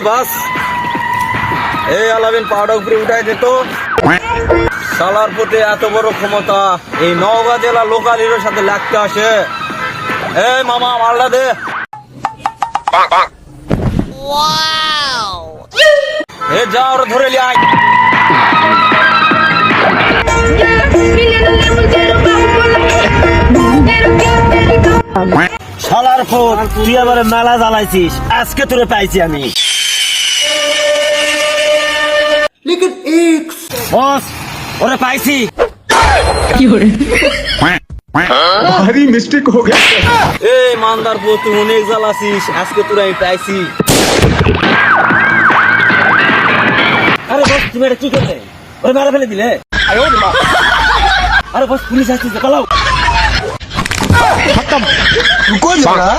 বাস এই আলামিন পাহাড় উপরে উঠাই দিত। শালার প্রতি এত বড় ক্ষমতা এই নওগাঁ জেলা লোকাল হিরোর সাথে লাগতে আসে। এই মামা মালটা দে। এ যা ওরা ধরে লিয়ে আয়। শালার ফোন তুই আবার মেলা জ্বালাইছিস, আজকে তোরে পাইছি আমি। বস ওরে পাইছি। भारी मिस्टेक हो गया। এই মানদার পো তুই অনেক জ্বালাছিস, আজকে তোরা আমি পাইছি। আরে বস তুমি এটা কি করলে? ওরে মারা ফেলে দিলে। আরে বস পুলিশ আসছে, পালাও। रुको जरा।